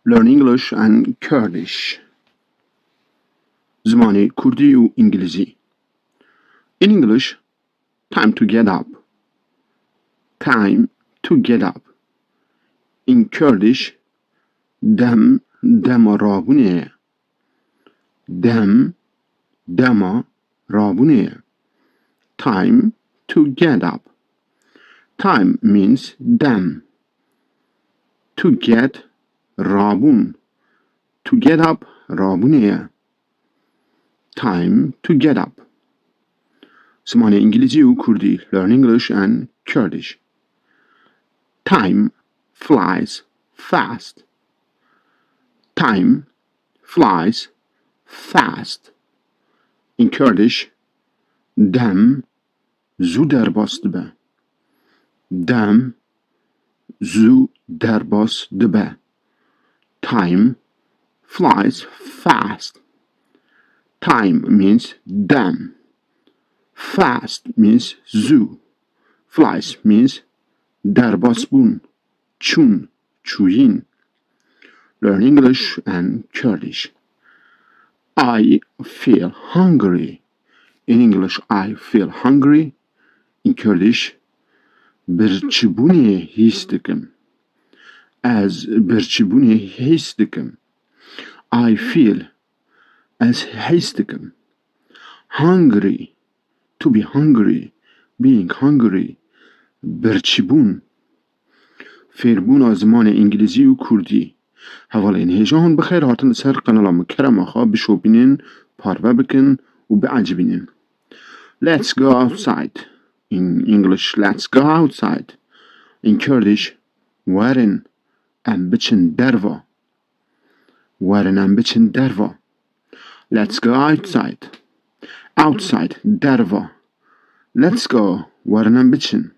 Learn English and Kurdish. زماني كردي وإنجليزي. In English, time to get up. Time to get up. In Kurdish, dema rabune. Dema rabune. Time to get up. Time means dem. To get rabun. To get up rabune. Time to get up. زماني انگلیزی و کردی. Learn English and Kurdish. Time flies fast. Time flies fast. In Kurdish, dem zu derbas dibe. Dem zu derbas dibe. Time flies fast. Time means dem. Fast means zu. Flies means derbasbun. Chun, chuyin. Learn English and Kurdish. I feel hungry. In English, I feel hungry. In Kurdish, birchibuni histikim. As birchibuni histikim. I feel as histikim. Hungry. To be hungry. Being hungry. birchibun. فيربونا زماني انكليزي و كردي. هوالا انهجاهن بخير هاتن سر قنالام کرم آخا بشو بینین پاربه بکن و بعجبینین. Let's go outside. In English, let's go outside. In Kurdish, warin am biçin derva. Warin am biçin derva. Let's go outside. Outside, derva. Let's go, warin am biçin.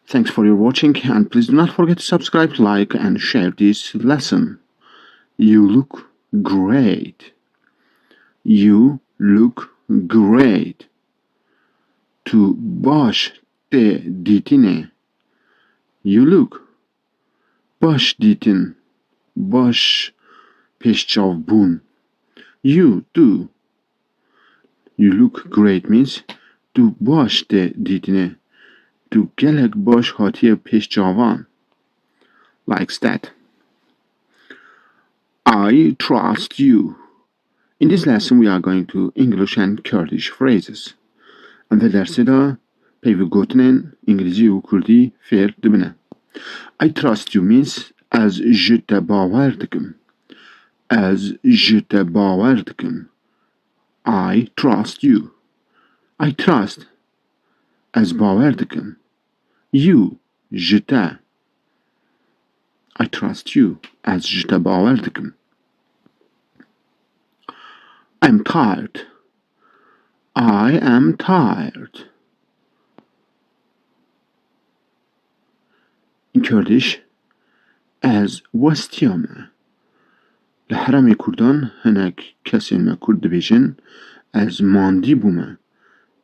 Thanks for your watching, and please do not forget to subscribe, like, and share this lesson. You look great. You look great. To baş de ditine. You look. Baş ditin. Baş peşçav bun. You do. You look great means to baş de ditine. To gelek baş hatiye peşçavan. Likes that. I trust you. In this lesson we are going to English and Kurdish phrases. And the dersi da peyvi gotinen İngilizce و Kurdi fer dibine. I trust you means az ji te bawer dikim. Az ji te bawer dikim. I trust you. I trust az bawer dikim. You ji te. I trust you az ji te bawer dikim. I'm tired. I am tired. In Kurdish, as westiyame. لحرم کردان هنک کسی ما کرد بیشن از ماندی بومه.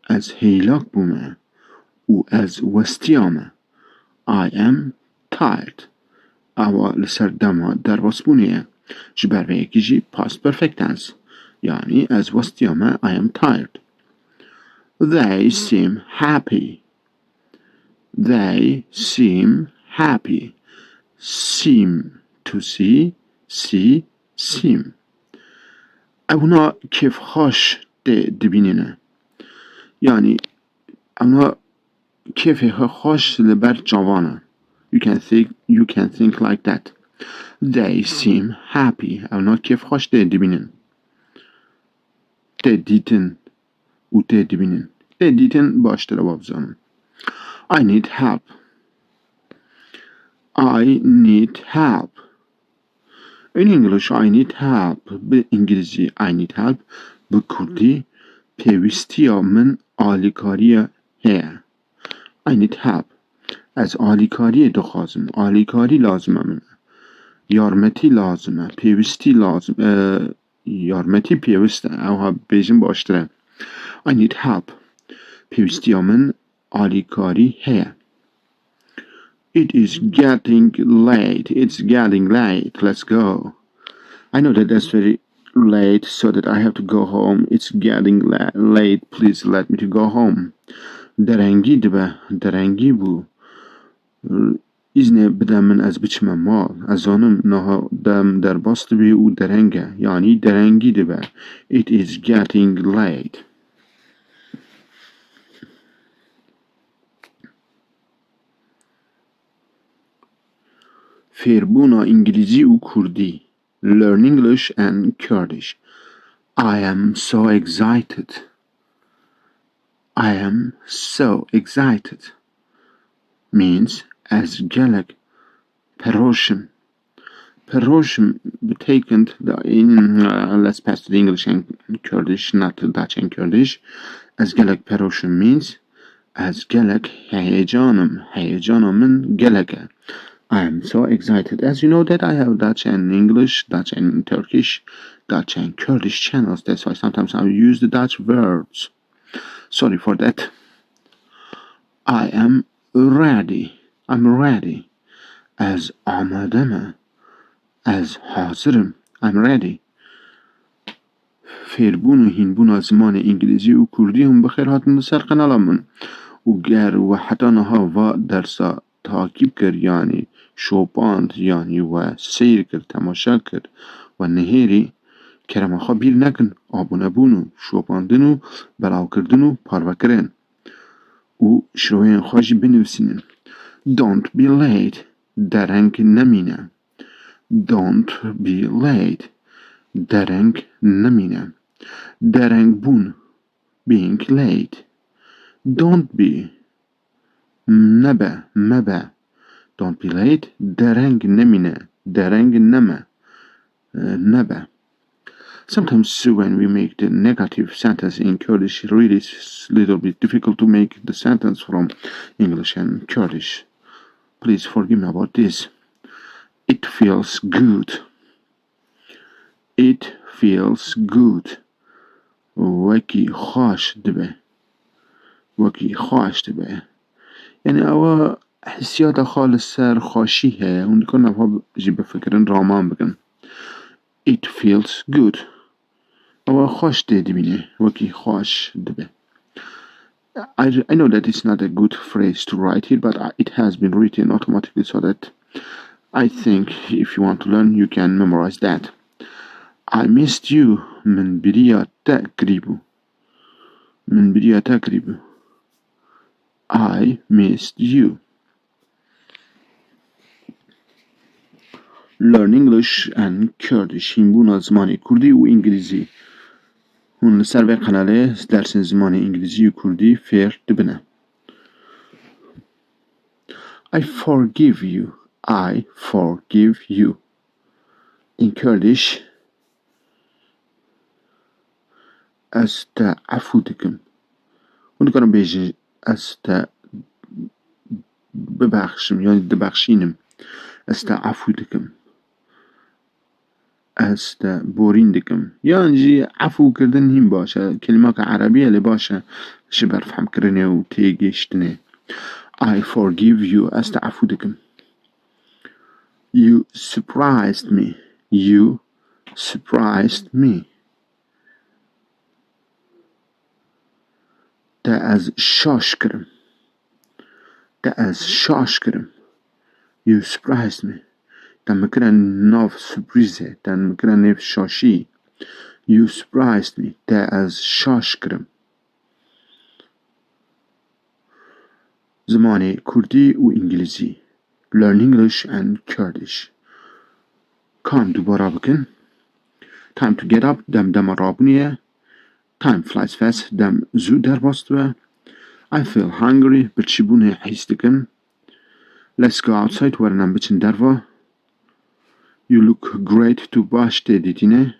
از هیلاک بومه. و از وستیامه. I am tired. اوا لسر دما در واسبونیه. جبر به یکی جی past perfect tense. Yani as wastiyama I am tired. They seem happy. They seem happy. Seem to see seem. اونا کیف خوش دبینینه. Yani اونا کیف خوش لبر جوانه. You can think like that. They seem happy. اونا کیف خوش دبینین. دیتن و دبینین. دیتن باشتره بابزانم. I need help. I need help. In English, I need help. به انگلیسی I need help. به کردی پیوستیا من آلیکاریه هه. I need help. از آلیکاری دخوازم. آلیکاری لازمه من. یارمتی لازمه. پیوستی لازمه. یارمتی پیوسته. او ها بیشن باشتره. I need help. پیوستیا من آلیکاری هه. It is getting late. It's getting late. Let's go. I know that that's very late, so that I have to go home. It's getting late. Please let me to go home. درنگی دبه درنگی بو ایزنه بدم من از بچم مال از آنم نه دم در باست بی او درنگه یعنی درنگی دبه. It is getting late. فيربونا انكليزي و كردي. Learn English and Kurdish. I am so excited. I am so excited means as gelek peroshem. Peroshem betekent let's pass to the English and Kurdish, not to Dutch and Kurdish. As gelek peroshem means as gelek heyecanım. Heyecanımın geleke. I am so excited. As you know that I have Dutch and English, Dutch and Turkish, Dutch and Kurdish channels. That's why sometimes I use the Dutch words. Sorry for that. I am ready. I'm ready. As amademe. As hazırım. I'm ready. فيربونا هینبونا زماني انكليزي و كردي هم بخير هاتن سر قنالمون و گر و حتی نها و درسا تاکیب کر یعنی شوپاند یعنی و سیر کر تماشا کر و نهیری کرم خواه بیر نکن آبونه بونو شوپاندنو بلاو کردنو پارو کرن و شروعین خواهی بنویسینن. Don't be late. درنگ نمینه. Don't be late. درنگ نمینه. درنگ بون. Being late. Don't be. نبه. مبه. Don't be late. درنگ نمینه. درنگ نمه. نبه. Sometimes when we make the negative sentence in Kurdish, really it's a little bit difficult to make the sentence from English and Kurdish. Please forgive me about this. It feels good. It feels good. وکی خوش دبه. وکی خوش دبه. یعنی او حسیات خالص سر خوشیه. اون کنم ها جیب فکرن رامان بگن. It feels good. او خوش دبینه. وکی خوش دبه. I know that it's not a good phrase to write here, but it has been written automatically so that I think if you want to learn, you can memorize that. I missed you. من بريا تقريبو. من بريا تقريبو. I missed you. Learn English and Kurdish. هینبونا زماني كردي و انجليزي. هون لسر به قناله درس زماني انجليزي و كردي فير دبنه. I forgive you. I forgive you. In Kurdish استعفو دکم. اون کنم بیجی ببخشم یعنی دبخشینم. استعفو دکم. بورین دکم. یعنی عفو کردن هم باشه. کلمات عربیه لی باشه. شبر فهم کرنه و تیگشتنه. I forgive you. استعفو دکم. You surprised me. You surprised me. Te az şaş kırım. Te az şaş kırım. You surprised me. Ten mekren nav sürprize. Ten mekren nev şaşi. You surprised me. Te az şaş kırım. زماني كردي و إنجليزي. Learn English and Kurdish. Time دوباره بکن. Time to get up. دم رابنیه. Time flies fast. دم زود در باستوه. I feel hungry. بچیبونه حیث دکن. Let's go outside. ورنم بچن دروا. You look great to باش دیدینه.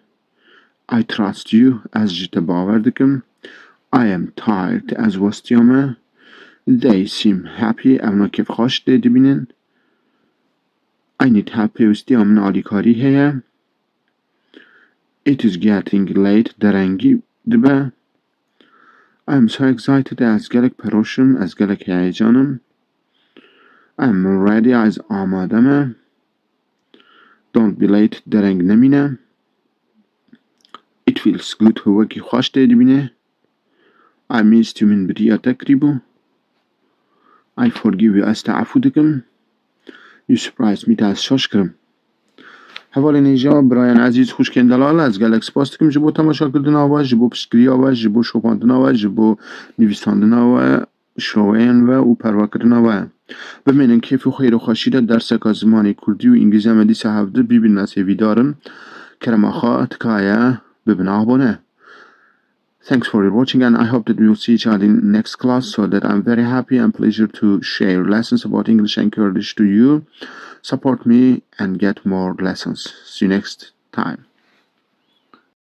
I trust you. از جت باور دکم. I am tired. از وستیامه. They seem happy. اونا کف خوش دیدینن. I need help. پیوستیام نالی کاری هیه. It is getting late. درنگی دبه. I am so excited. از گلک پروشم. از گلک هیجانم. I'm ready از آمادمه. Don't be late درنگ نمینه. It feels good هوکی خوش دیدبینه. I missed you من بریا تقریبو. I forgive you از تعفو دکم. You surprised me از شاش کرم. حوالی نیجا برایان عزیز خوش کندلال از گلکس پاست کم جبو تماشا کردن آوا جبو پشکری آوا جبو شوپاندن آوا جبو نویساندن آوا شروعین و پروا کردن آوا بمینن کیف و خیر و خاشیده درس که زمانی کردی و انگلیزی هم دیسه هفته بیبین نسیوی دارن کرم آخا تکایه ببین آبانه. Thanks for watching, and I hope that we will see each other in next class, so that I'm very happy and pleasure to share lessons about English and Kurdish to you. Support me and get more lessons. See you next time.